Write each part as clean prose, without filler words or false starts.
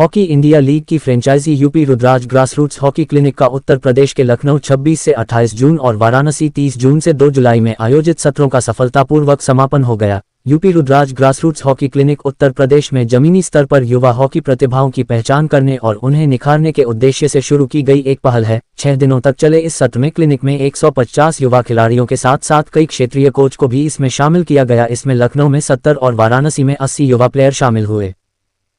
Hockey India league की franchise UP Rudras grassroots hockey clinic का उत्तर प्रदेश के लखनऊ 26 से 28 जून और वाराणसी 30 जून से 2 जुलाई में आयोजित सत्रों का सफलतापूर्वक समापन हो गया। UP Rudras grassroots hockey clinic Uttar Pradesh में जमीनी स्तर पर युवा हॉकी प्रतिभाओं की पहचान करने और उन्हें निखारने के उद्देश्य से शुरू की गई एक पहल है। 6 दिनों तक चले इस सत्र में क्लिनिक में 150 युवा खिलाड़ियों के साथ साथ कई क्षेत्रीय कोच को भी इसमें शामिल किया गया। इसमें लखनऊ में 70 और वाराणसी में 80 युवा प्लेयर शामिल हुए।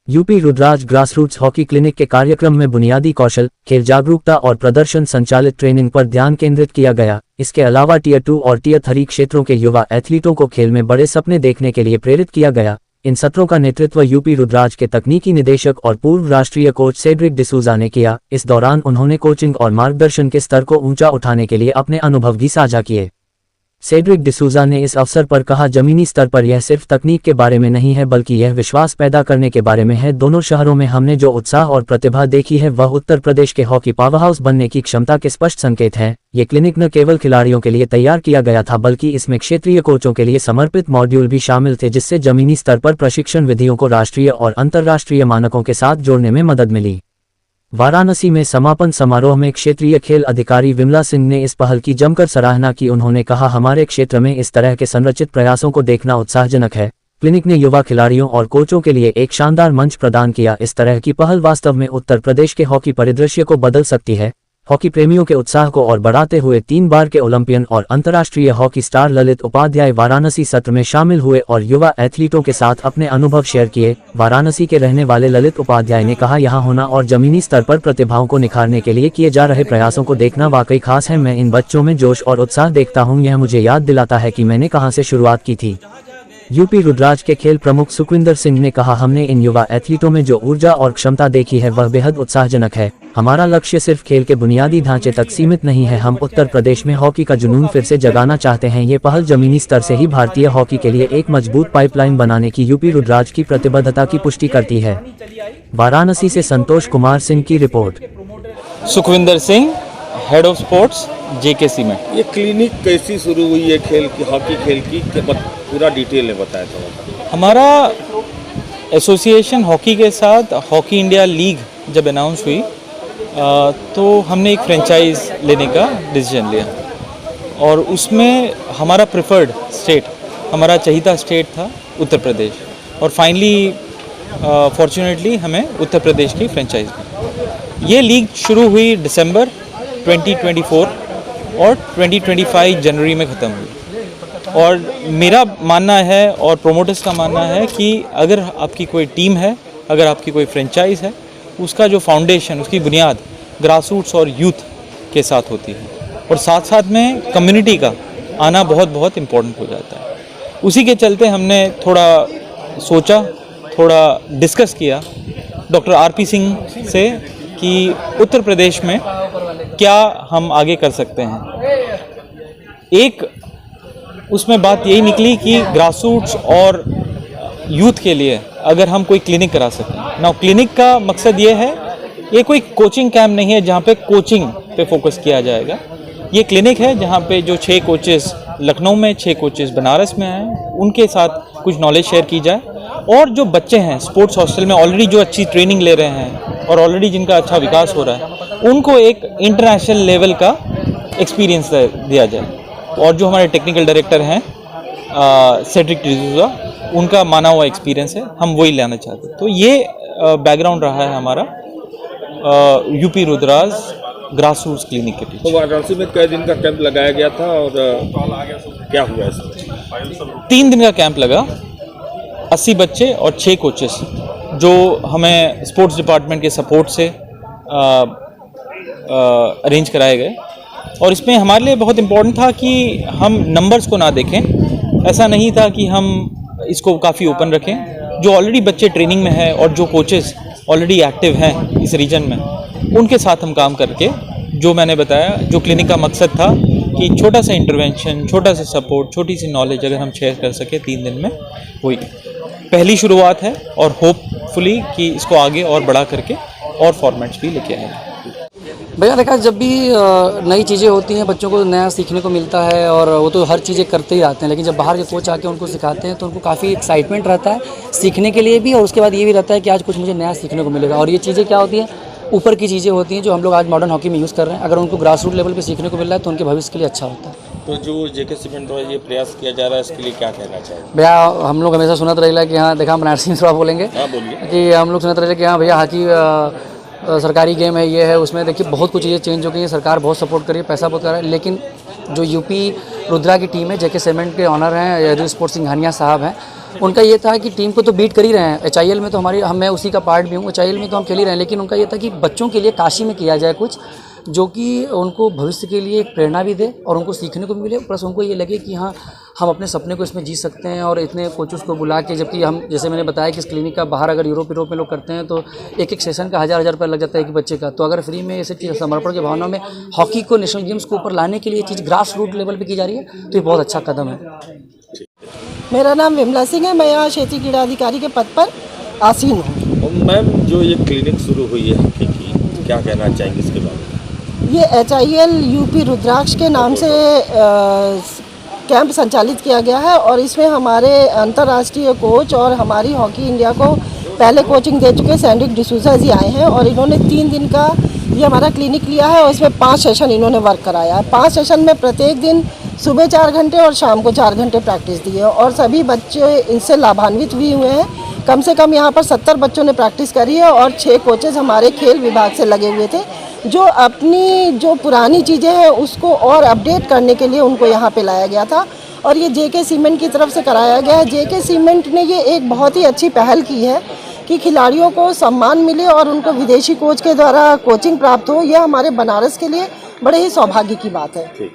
UP Rudras grassroots hockey clinic के कार्यक्रम में बुनियादी कौशल, खेल जागरूकता और प्रदर्शन संचालित ट्रेनिंग पर ध्यान केंद्रित किया गया। इसके अलावा टियर 2 और टियर 3 क्षेत्रों के युवा एथलीटों को खेल में बड़े सपने देखने के लिए प्रेरित किया गया। इन सत्रों का नेतृत्व यूपी रुद्राज के तकनीकी निदेशक और पूर्व राष्ट्रीय कोच सेड्रिक डिसूजा ने किया। इस दौरान उन्होंने कोचिंग और मार्गदर्शन के स्तर को ऊंचा उठाने के लिए अपने अनुभव भी साझा किए। सेड्रिक डिसूजा ने इस अवसर पर कहा, जमीनी स्तर पर यह सिर्फ तकनीक के बारे में नहीं है बल्कि यह विश्वास पैदा करने के बारे में है। दोनों शहरों में हमने जो उत्साह और प्रतिभा देखी है वह उत्तर प्रदेश के हॉकी पावरहाउस बनने की क्षमता के स्पष्ट संकेत हैं। ये क्लिनिक न केवल खिलाड़ियों के लिए तैयार किया गया था बल्कि इसमें क्षेत्रीय कोचों के लिए समर्पित मॉड्यूल भी शामिल थे, जिससे जमीनी स्तर पर प्रशिक्षण विधियों को राष्ट्रीय और अंतर्राष्ट्रीय मानकों के साथ जोड़ने में मदद मिली। वाराणसी में समापन समारोह में क्षेत्रीय खेल अधिकारी विमला सिंह ने इस पहल की जमकर सराहना की। उन्होंने कहा, हमारे क्षेत्र में इस तरह के संरचित प्रयासों को देखना उत्साहजनक है। क्लिनिक ने युवा खिलाड़ियों और कोचों के लिए एक शानदार मंच प्रदान किया। इस तरह की पहल वास्तव में उत्तर प्रदेश के हॉकी परिदृश्य को बदल सकती है। हॉकी प्रेमियों के उत्साह को और बढ़ाते हुए 3 बार के ओलंपियन और अंतर्राष्ट्रीय हॉकी स्टार ललित उपाध्याय वाराणसी सत्र में शामिल हुए और युवा एथलीटों के साथ अपने अनुभव शेयर किए। वाराणसी के रहने वाले ललित उपाध्याय ने कहा, यहाँ होना और जमीनी स्तर पर प्रतिभाओं को निखारने के लिए किए जा रहे प्रयासों को देखना वाकई खास है। मैं इन बच्चों में जोश और उत्साह देखता हूँ। यह मुझे याद दिलाता है कि मैंने कहाँ से शुरुआत की थी। यूपी रुद्राज के खेल प्रमुख सुखविंदर सिंह ने कहा, हमने इन युवा एथलीटों में जो ऊर्जा और क्षमता देखी है वह बेहद उत्साहजनक है। हमारा लक्ष्य सिर्फ खेल के बुनियादी ढांचे तक सीमित नहीं है, हम उत्तर प्रदेश में हॉकी का जुनून फिर से जगाना चाहते हैं। ये पहल जमीनी स्तर से ही भारतीय हॉकी के लिए एक मजबूत पाइपलाइन बनाने की यूपी रुद्राज की प्रतिबद्धता की पुष्टि करती है। वाराणसी से संतोष कुमार सिंह की report. Sukhwinder Singh, head of sports, JKC में। ये क्लिनिक कैसी शुरू हुई है खेल की, हॉकी खेल की, पूरा डिटेल में बताया था। हमारा एसोसिएशन हॉकी के साथ हॉकी इंडिया लीग जब अनाउंस हुई तो हमने एक फ्रेंचाइज लेने का डिसीजन लिया और उसमें हमारा प्रेफर्ड स्टेट, हमारा चहीता स्टेट था उत्तर प्रदेश और फाइनली फॉर्चुनेटली हमें उत्तर प्रदेश की फ्रेंचाइज मिली। ये लीग शुरू हुई दिसंबर 2024 और 2025 जनवरी में ख़त्म हुई और मेरा मानना है और प्रोमोटर्स का मानना है कि अगर आपकी कोई टीम है, अगर आपकी कोई फ्रेंचाइज है, उसका जो फाउंडेशन, उसकी बुनियाद ग्रासरूट्स और यूथ के साथ होती है और साथ साथ में कम्युनिटी का आना बहुत बहुत इम्पोर्टेंट हो जाता है। उसी के चलते हमने थोड़ा सोचा, थोड़ा डिस्कस किया डॉक्टर आरपी सिंह से कि उत्तर प्रदेश में क्या हम आगे कर सकते हैं। एक उसमें बात यही निकली कि ग्रासरूट्स और यूथ के लिए अगर हम कोई क्लिनिक करा सकें। नाउ क्लिनिक का मकसद ये है, ये कोई कोचिंग कैंप नहीं है जहाँ पे कोचिंग पे फोकस किया जाएगा। ये क्लिनिक है जहाँ पे जो 6 कोचेस लखनऊ में, 6 कोचेस बनारस में हैं, उनके साथ कुछ नॉलेज शेयर की जाए और जो बच्चे हैं स्पोर्ट्स हॉस्टल में ऑलरेडी जो अच्छी ट्रेनिंग ले रहे हैं और ऑलरेडी जिनका अच्छा विकास हो रहा है, उनको एक इंटरनेशनल लेवल का एक्सपीरियंस दिया जाए। और जो हमारे टेक्निकल डायरेक्टर हैं सेड्रिक डिसूजा, उनका माना हुआ एक्सपीरियंस है, हम वही लाना चाहते हैं। तो ये बैकग्राउंड रहा है हमारा यूपी रुद्राज ग्रासरूट्स क्लिनिक के पीछे। तो वाराणसी में कई दिन का कैंप लगाया गया था और क्या हुआ इसमें? 3 दिन का कैंप लगा, 80 बच्चे और 6 कोचेस जो हमें स्पोर्ट्स डिपार्टमेंट के सपोर्ट से अरेंज कराए गए और इसमें हमारे लिए बहुत इम्पोर्टेंट था कि हम नंबर्स को ना देखें। ऐसा नहीं था कि हम इसको काफ़ी ओपन रखें। जो ऑलरेडी बच्चे ट्रेनिंग में हैं और जो कोचेस ऑलरेडी एक्टिव हैं इस रीजन में, उनके साथ हम काम करके, जो मैंने बताया, जो क्लिनिक का मकसद था कि छोटा सा इंटरवेंशन, छोटा सा सपोर्ट, छोटी सी नॉलेज अगर हम शेयर कर सके 3 दिन में, वही पहली शुरुआत है और होपफुली कि इसको आगे और बड़ा करके और फॉर्मेट्स भी लेके आएंगे। भैया देखा, जब भी नई चीज़ें होती हैं बच्चों को नया सीखने को मिलता है और वो तो हर चीज़ें करते ही आते हैं, लेकिन जब बाहर के कोच आके उनको सिखाते हैं तो उनको काफ़ी एक्साइटमेंट रहता है सीखने के लिए भी, और उसके बाद ये भी रहता है कि आज कुछ मुझे नया सीखने को मिलेगा। और ये चीज़ें क्या होती हैं, ऊपर की चीज़ें होती हैं जो हम लोग आज मॉडर्न हॉकी में यूज़ कर रहे हैं। अगर उनको ग्रास रूट लेवल पर सीखने को मिल रहा है तो उनके भविष्य के लिए अच्छा होता है। तो जो जेके सीमेंट द्वारा ये प्रयास किया जा रहा है इसके लिए क्या कहना चाहिए? भैया हम लोग हमेशा सुनते रहेगा कि हाँ, देखा हम बनारसी में थोड़ा बोलेंगे हाँ बोलिए। कि हम लोग सुनते रहेगा कि हाँ भैया हॉकी सरकारी गेम है, ये है, उसमें देखिए बहुत कुछ चीज़ें चेंज हो गई हैं, सरकार बहुत सपोर्ट कर रही है, पैसा बहुत कर रहा है, लेकिन जो यूपी रुद्रा की टीम है, जेके सीमेंट के ऑनर हैं यदु स्पोर्ट्स सिंघानिया साहब हैं, उनका ये था कि टीम को तो बीट कर ही रहे हैं, एचआईएल में तो मैं उसी का पार्ट भी हूँ, एचआईएल में तो हम खेल ही रहे हैं, लेकिन उनका ये था कि बच्चों के लिए काशी में किया जाए कुछ जो कि उनको भविष्य के लिए एक प्रेरणा भी दे और उनको सीखने को भी मिले, प्लस उनको ये लगे कि हाँ हम अपने सपने को इसमें जी सकते हैं। और इतने कोचेस को बुला के, जबकि हम जैसे मैंने बताया कि इस क्लिनिक का बाहर अगर यूरोप में लोग करते हैं तो एक सेशन का 1000 रुपये लग जाता है एक बच्चे का, तो अगर फ्री में ऐसे चीज़ समर्पण की भावना में हॉकी को नेशनल गेम्स को ऊपर लाने के लिए चीज़ ग्रास रूट लेवल पर की जा रही है, तो ये बहुत अच्छा कदम है। मेरा नाम विमला सिंह है, मैं यहाँ क्षेत्रीय क्रीड़ा अधिकारी के पद पर आसीन हूँ। मैम, जो ये क्लिनिक शुरू हुई है हॉकी की, क्या कहना चाहेंगे इसके बारे में? ये एचआईएल यूपी रुद्राक्ष के नाम से कैंप संचालित किया गया है और इसमें हमारे अंतर्राष्ट्रीय कोच और हमारी हॉकी इंडिया को पहले कोचिंग दे चुके सैंड्रिक डिसूजा जी आए हैं और इन्होंने 3 दिन का ये हमारा क्लिनिक लिया है और इसमें 5 सेशन इन्होंने वर्क कराया है। 5 सेशन में प्रत्येक दिन सुबह 4 घंटे और शाम को 4 घंटे प्रैक्टिस दी है और सभी बच्चे इनसे लाभान्वित भी हुए हैं। कम से कम यहाँ पर 70 बच्चों ने प्रैक्टिस करी है और 6 कोचेज़ हमारे खेल विभाग से लगे हुए थे जो अपनी जो पुरानी चीज़ें हैं उसको और अपडेट करने के लिए उनको यहाँ पे लाया गया था और ये जेके सीमेंट की तरफ से कराया गया है। जेके सीमेंट ने ये एक बहुत ही अच्छी पहल की है कि खिलाड़ियों को सम्मान मिले और उनको विदेशी कोच के द्वारा कोचिंग प्राप्त हो। यह हमारे बनारस के लिए बड़े ही सौभाग्य की बात है।